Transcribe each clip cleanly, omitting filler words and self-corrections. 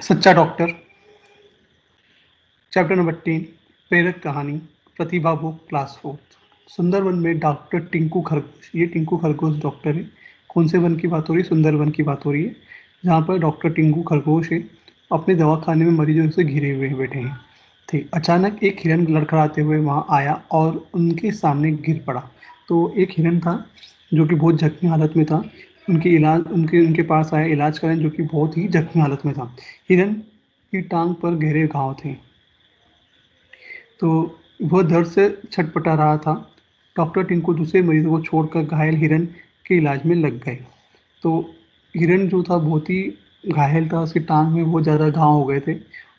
सच्चा doctor, chapter number 10, प्रेरक कहानी, प्रतिभा बुक, क्लास 4। सुंदरवन में डॉक्टर टिंकू खरगोश, ये टिंकू खरगोश डॉक्टर है। कौन से वन की बात हो रही है? सुंदरवन की बात हो रही है, जहाँ पर डॉक्टर टिंकू खरगोश है, अपने दवाखाने में मरीजों से घिरे हुए बैठे हैं। थे अचानक एक हिरन लड़खड़ाते हुए वहाँ आया और उनके सामने गिर पड़ा। तो एक हिरन था जो कि बहुत जख्मी हालत में था। उनके उनके पास आया इलाज कराने, जो कि बहुत ही जख्मी हालत में था। हिरन की टांग पर गहरे घाव थे, तो वह दर्द से छटपटा रहा था। डॉक्टर टिंकू दूसरे मरीजों को छोड़कर घायल हिरन के इलाज में लग गए। तो हिरन जो था बहुत ही घायल था, उसकी टांग में बहुत ज़्यादा घाव हो गए थे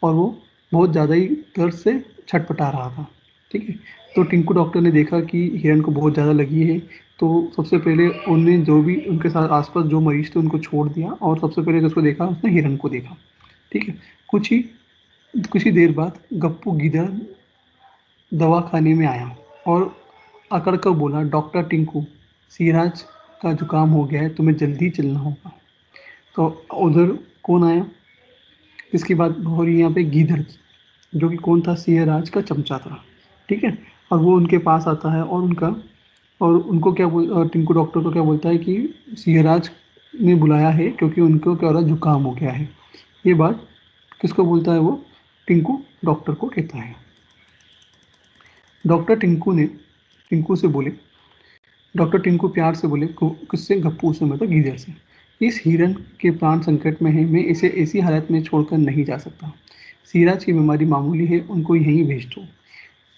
और वो बहुत ज़्यादा ही दर्द से छटपटा रहा था। ठीक है, तो टिंकू डॉक्टर ने देखा कि हिरन को बहुत ज़्यादा लगी है। तो सबसे पहले उनने जो भी उनके साथ आसपास जो मरीज थे उनको छोड़ दिया और सबसे पहले जिसको देखा उसने हिरन को देखा। ठीक है, कुछ ही कुछ ही देर बाद गप्पू गीदड़ दवाखाने में आया और अकड़ कर बोला, डॉक्टर टिंकू, सिराज का जुकाम हो गया है, तुम्हें जल्दी चलना होगा। तो उधर कौन आया? इसकी बात हो रही है यहाँ पे गीदड़ की, जो कि कौन था? सिराज का चमचा था। ठीक है, और वो उनके पास आता है और उनको टिंकू डॉक्टर को क्या बोलता है कि सिराज ने बुलाया है क्योंकि उनको क्या हो रहा है? जुकाम हो गया है। ये बात किसको बोलता है? वो टिंकू डॉक्टर को कहता है। डॉक्टर टिंकू से बोले डॉक्टर टिंकू प्यार से बोले, किससे? गप्पू से, मतलब गीदड़ से। इस हिरन के प्राण संकट में है, मैं इसे ऐसी हालत में छोड़कर नहीं जा सकता। सिराज की बीमारी मामूली है, उनको यहीं भेज दो।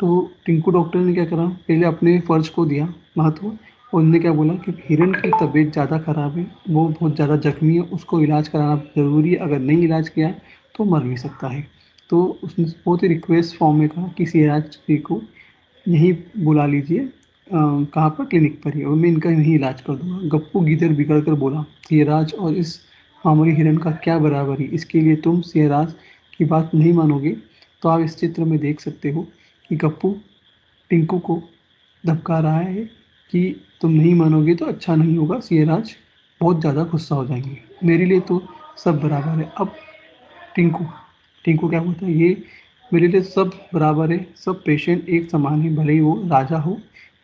तो टिंकू डॉक्टर ने क्या करा? पहले अपने फर्ज को दिया महत्व और उन्होंने क्या बोला कि हिरन की तबीयत ज़्यादा खराब है, वो बहुत ज़्यादा जख्मी है, उसको इलाज कराना ज़रूरी है, अगर नहीं इलाज किया तो मर भी सकता है। तो उसने बहुत ही रिक्वेस्ट फॉर्म में कहा कि सिराज जी को यहीं बुला लीजिए, कहाँ पर? क्लिनिक पर ही, और मैं इनका यहीं इलाज कर दूंगा। गप्पू गीदड़ बिगड़ कर बोला, सिराज और इस मामूली हिरन का क्या बराबरी? इसके लिए तुम सिराज की बात नहीं मानोगे तो आप इस चित्र में देख सकते हो कि गप्पू टिंकू को धमका रहा है कि तुम नहीं मानोगे तो अच्छा नहीं होगा, सिराज बहुत ज़्यादा गुस्सा हो जाएंगे, मेरे लिए तो सब बराबर है। अब टिंकू टिंकू क्या बोलता है? ये मेरे लिए सब बराबर है, सब पेशेंट एक समान है, भले ही वो राजा हो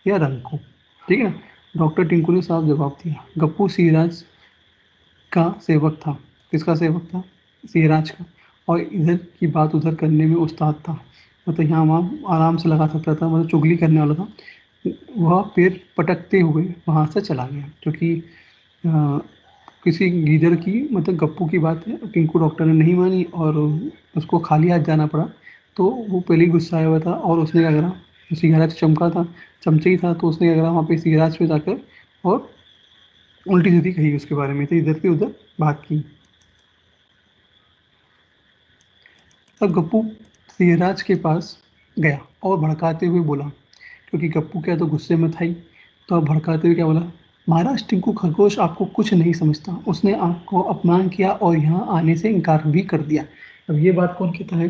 या रंक हो। ठीक है ना? डॉक्टर टिंकू ने साफ जवाब दिया। गप्पू सिराज का सेवक था। किसका सेवक था? सिराज का। और इधर की बात उधर करने में उस्ताद था, मतलब यहाँ वहाँ आराम से लगा सकता था, मतलब चुगली करने वाला था। वह पैर पटकते हुए वहाँ से चला गया, क्योंकि किसी गीदड़ की, मतलब गप्पू की बात है, टिंकू डॉक्टर ने नहीं मानी और उसको खाली हाथ जाना पड़ा। तो वो पहले ही गुस्सा आया हुआ था और उसने क्या करा? सिराज चमका था, चमचे ही था, तो उसने क्या करा? वहाँ पे सिराज पे जाकर और उल्टी सीधी कही उसके बारे में, तो इधर से उधर बात की। तब गप्पू सिराज के पास गया और भड़काते हुए बोला, क्योंकि गप्पू क्या तो गुस्से में था ही, तो अब भड़काते हुए क्या बोला? महाराज टिंकू खरगोश आपको कुछ नहीं समझता, उसने आपको अपमान किया और यहाँ आने से इनकार भी कर दिया। अब ये बात कौन कहता है?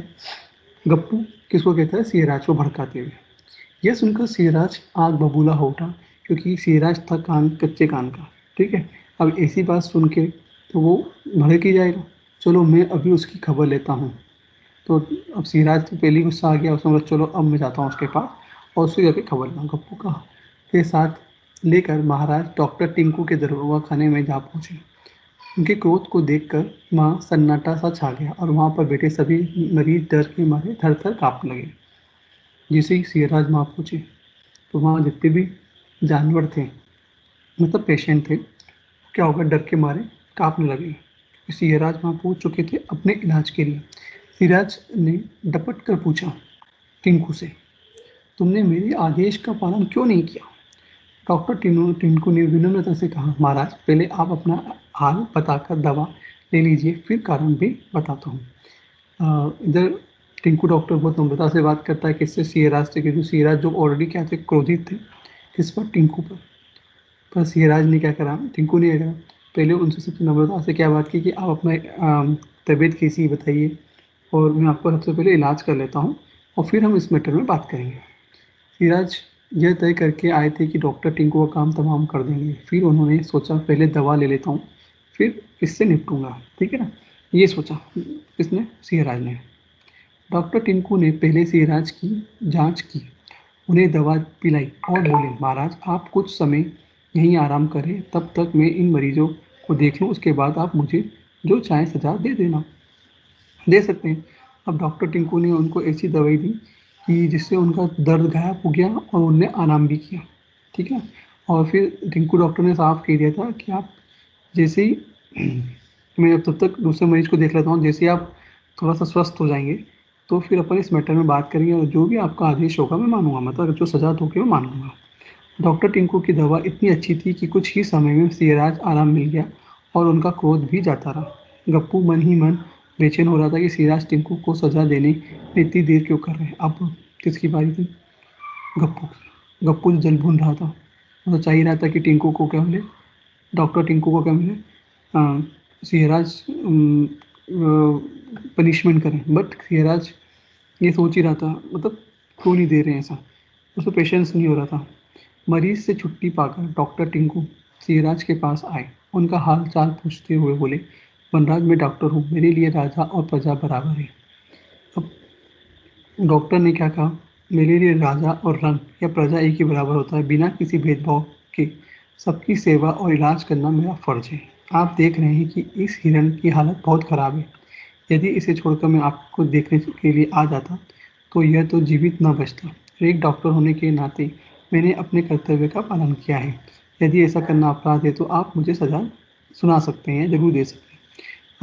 गप्पू किसको कहता है? सिराज को भड़काते हुए। यह सुनकर सिराज आग बबूला हो उठा, क्योंकि सिराज था कान कच्चे कान का। ठीक है, अब ऐसी बात सुन के तो वो भड़क ही जाएगा। चलो मैं अभी उसकी खबर लेता हूँ। तो अब सिराज तो पहले ही गुस्सा आ गया, उसने बोला चलो अब मैं जाता हूँ उसके पास और उससे जाके खबर लूँ। गप्पू का के साथ लेकर महाराज डॉक्टर टिंकू के दरोगा खाने में जा पहुँचे। उनके क्रोध को देखकर वहाँ सन्नाटा सा छा गया और वहाँ पर बैठे सभी मरीज डर के मारे थर थर काँपने लगे। जैसे ही सिराज वहाँ पहुँचे तो वहाँ जितने भी जानवर थे, मतलब पेशेंट थे, क्या होगा? डर के मारे काँपने लगे। सिराज वहाँ पहुँच चुके थे अपने इलाज के लिए। सिराज ने डपट कर पूछा टिंकू से, तुमने मेरे आदेश का पालन क्यों नहीं किया? डॉक्टर टिंकू ने विनम्रता से कहा, महाराज पहले आप अपना हाल बताकर दवा ले लीजिए, फिर कारण भी बताता हूँ। इधर टिंकू डॉक्टर बहुत नम्रता से बात करता है, किससे? सिराज से, क्योंकि सिराज जो ऑलरेडी क्या थे? क्रोधित थे। किस पर? टिंकू पर सिराज ने क्या करा? टिंकू ने क्या करा? पहले उनसे सबसे नम्रता से क्या बात की कि आप अपना तबीयत कैसी है बताइए और मैं आपका सबसे पहले इलाज कर लेता हूँ और फिर हम इस मैटर में बात करेंगे। सिराज यह तय करके आए थे कि डॉक्टर टिंकू का काम तमाम कर देंगे। फिर उन्होंने सोचा पहले दवा ले लेता हूँ, फिर इससे निपटूंगा। ठीक है ना? ये सोचा किसने, सिंहराज ने। डॉक्टर टिंकू ने पहले सिंहराज की जांच की, उन्हें दवा पिलाई और बोले, महाराज आप कुछ समय यहीं आराम करें, तब तक मैं इन मरीजों को देख लूँ, उसके बाद आप मुझे जो चाहे सजा दे सकते हैं। अब डॉक्टर टिंकू ने उनको ऐसी दवाई दी कि जिससे उनका दर्द गायब हो गया और उनने आराम भी किया, ठीक है। और फिर टिंकू डॉक्टर ने साफ कह दिया था कि आप जैसे ही मैं अब तब तक दूसरे मरीज को देख लेता हूँ, जैसे ही आप थोड़ा सा स्वस्थ हो जाएंगे तो फिर अपन इस मैटर में बात करेंगे और जो भी आपका आदेश होगा मैं मानूंगा, मतलब जो सजा दोगे मैं मान लूँगा। डॉक्टर टिंकू की दवा इतनी अच्छी थी कि कुछ ही समय में सिंहराज आराम मिल गया और उनका क्रोध भी जाता रहा। गप्पू मन ही मन बेचैन हो रहा था कि सिंहराज टिंकू को सजा देने में इतनी देर क्यों कर रहे हैं। अब किसकी बारी थी, गप्पू की। गप्पू जल भून रहा था, वो तो चाह ही रहा था कि टिंकू को क्या मिले, डॉक्टर टिंकू को क्या मिले, सिंहराज पनिशमेंट करें। बट सिंहराज ये सोच ही रहा था, मतलब क्यों नहीं दे रहे हैं ऐसा, उसको पेशेंस नहीं हो रहा था। मरीज से छुट्टी पाकर डॉक्टर टिंकू सिंहराज के पास आए, उनका हाल चाल पूछते हुए बोले, वनराज मैं डॉक्टर हूँ, मेरे लिए राजा और प्रजा बराबर है। अब डॉक्टर ने क्या कहा, मेरे लिए राजा और रंग या प्रजा एक ही बराबर होता है, बिना किसी भेदभाव के सबकी सेवा और इलाज करना मेरा फर्ज है। आप देख रहे हैं कि इस हिरण की हालत बहुत खराब है, यदि इसे छोड़कर मैं आपको देखने के लिए आ जाता तो यह तो जीवित न बचता। एक डॉक्टर होने के नाते मैंने अपने कर्तव्य का पालन किया है, यदि ऐसा करना अपराध है तो आप मुझे सजा सुना सकते हैं, जरूर दे सकते हैं।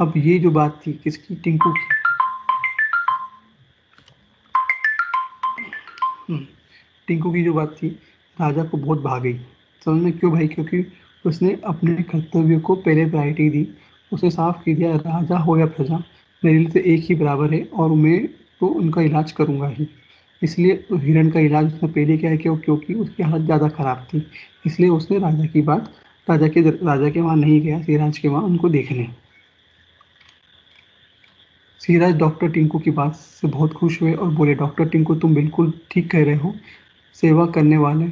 अब ये जो बात थी किसकी, टिंकू की। टिंकू की जो बात थी राजा को बहुत भा गई। समझ में क्यों भाई, क्योंकि उसने अपने कर्तव्य को पहले प्रायोरिटी दी। उसे साफ कह दिया, राजा हो या प्रजा मेरे लिए तो एक ही बराबर है और मैं तो उनका इलाज करूँगा ही। इसलिए तो हिरण का इलाज उसने पहले क्या किया, क्योंकि उसकी हालत ज़्यादा खराब थी, इसलिए उसने राजा के वहाँ नहीं गया, सिंहराज के वहाँ उनको देखने। सिंहराज डॉक्टर टिंकू की बात से बहुत खुश हुए और बोले, डॉक्टर टिंकू तुम बिल्कुल ठीक कह रहे हो, सेवा करने वाले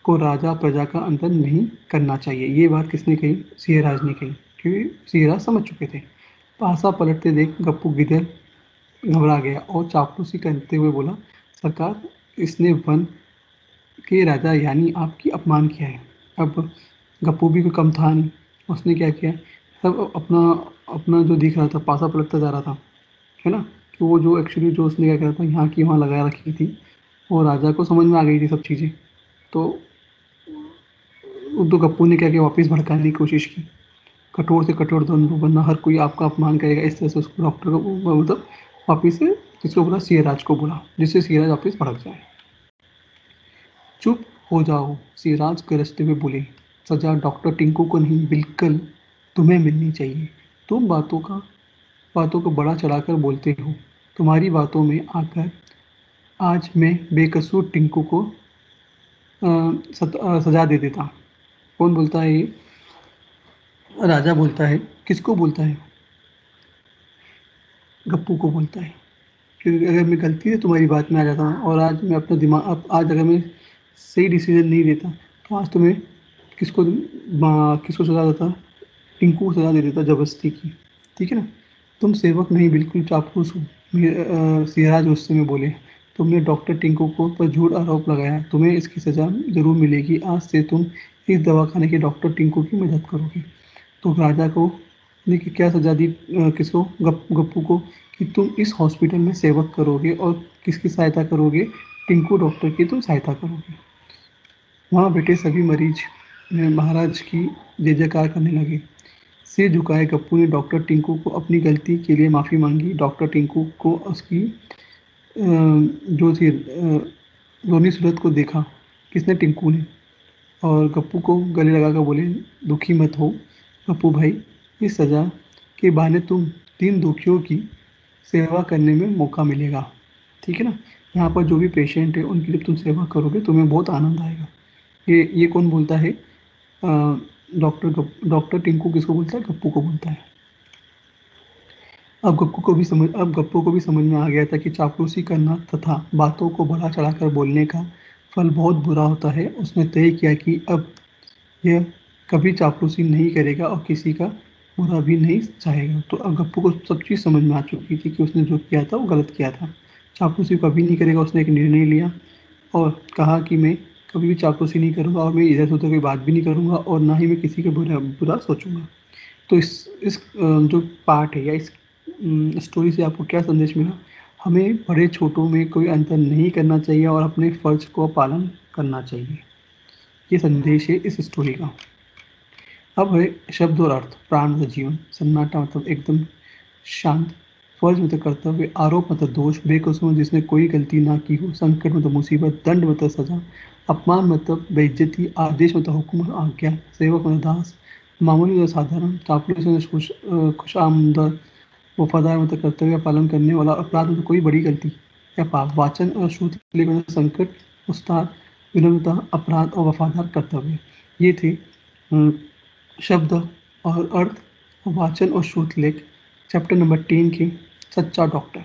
को राजा प्रजा का अंतर नहीं करना चाहिए। ये बात किसने कही, सिंहराज ने कही, क्योंकि सिंहराज समझ चुके थे। पासा पलटते देख गप्पू गिदर घबरा गया और चापलूसी करते हुए बोला, सरकार इसने वन के राजा यानी आपकी अपमान किया है। अब गप्पू भी कोई कम था नहीं, उसने क्या किया, सब अपना अपना जो दिख रहा था पासा पलटता जा रहा था, है ना। कि वो जो एक्चुअली जो उसने क्या करा था, यहाँ की वहाँ लगा रखी थी, वो राजा को समझ में आ गई थी सब चीज़ें। तो तो गप्पू ने क्या किया, वापस भड़काने की कोशिश की, कठोर से कठोर दंड दो वरना हर कोई आपका अपमान करेगा। इस तरह से उसको डॉक्टर को मतलब वापिस से किसको बोला, सिंहराज को बोला, जिससे सिंहराज वापस भड़क जाए। चुप हो जाओ, सिंहराज गरजते हुए बोले, सजा डॉक्टर टिंकू को नहीं, बिल्कुल तुम्हें मिलनी चाहिए। तुम बातों को बड़ा चढ़ाकर बोलते हो। तुम्हारी बातों में आकर आज मैं बेकसूर टिंकू को सजा दे देता। कौन बोलता है ये, राजा बोलता है। किसको बोलता है, गप्पू को बोलता है। क्योंकि अगर मैं गलती से तुम्हारी बात में आ जाता हूँ और आज मैं अपना दिमाग आज अगर मैं सही डिसीजन नहीं देता तो आज तुम्हें किसको किसको सजा देता, टिंकू को सजा दे देता जबरदस्ती की, ठीक है ना। तुम सेवक नहीं बिल्कुल चापलूस हो, सिंहराज गुस्से में बोले। तुमने डॉक्टर टिंकू को पर झूठ आरोप लगाया, तुम्हें इसकी सजा जरूर मिलेगी। आज से तुम इस दवाखाने के डॉक्टर टिंकू की मदद करोगे। तो राजा को ने क्या सजा दी, किसको, गप्पू को, कि तुम इस हॉस्पिटल में सेवक करोगे और किसकी सहायता करोगे, टिंकू डॉक्टर की तुम सहायता करोगे। वहाँ बैठे सभी मरीज महाराज की जय जयकार करने लगे। सिर झुकाए गप्पू ने डॉक्टर टिंकू को अपनी गलती के लिए माफ़ी मांगी। डॉक्टर टिंकू को उसकी जो थी रोनी सूरत को देखा, किसने, टिंकू ने, और गप्पू को गले लगाकर बोले, दुखी मत हो गप्पू भाई, इस सज़ा के बहाने तुम 3 दुखियों की सेवा करने में मौका मिलेगा, ठीक है ना। यहाँ पर जो भी पेशेंट है उनकी जब तुम सेवा करोगे तुम्हें बहुत आनंद आएगा। ये कौन बोलता है, डॉक्टर टिंकू किसको बोलता है, गप्पू को बोलता है। अब गप्पू को भी समझ में आ गया था कि चापलूसी करना तथा बातों को बढ़ा चढ़ाकर बोलने का फल बहुत बुरा होता है। उसने तय किया कि अब यह कभी चापलूसी नहीं करेगा और किसी का बुरा भी नहीं चाहेगा। तो अब गप्पू को सब चीज़ समझ में आ चुकी थी कि उसने जो किया था वो गलत किया था। चापलूसी कभी नहीं करेगा, उसने एक निर्णय लिया और कहा कि मैं कभी भी चापलूसी नहीं करूँगा और मैं इधर से उधर कोई बात भी नहीं करूँगा और ना ही मैं किसी का बुरा सोचूँगा। तो इस जो पार्ट है या इस स्टोरी से आपको क्या संदेश मिला? हमें बड़े-छोटों में कोई अंतर नहीं करना चाहिए और अपने फ़र्ज़ को पालन करना चाहिए। ये संदेश है इस स्टोरी का। अब है शब्द और अर्थ, प्राण मतलब जीवन, सन्नाटा मतलब एकदम शांत, फ़र्ज़ मतलब कर्तव्य, आरोप मतलब दोष, बेकसूर मतलब जिसने कोई गलती ना की हो, संकट मतलब मुसीबत, दंड मतलब सज़ा, अपमान मतलब बेइज़्ज़ती, आदेश मतलब हुक्म और आज्ञा, सेवक मतलब दास, मामूली मतलब साधारण, चापलूस मतलब खुशामद, वफ़ादार मतलब कर्तव्य का पालन करने वाला, अपराध मतलब कोई बड़ी गलती या पाप, वाचन और श्रुति मतलब संकट, उस्ताद, विनम्रता, अपराध और वफ़ादार कर्तव्य। ये थे शब्द और अर्थ, वाचन और श्रुतलेख, चैप्टर नंबर 10 के सच्चा डॉक्टर।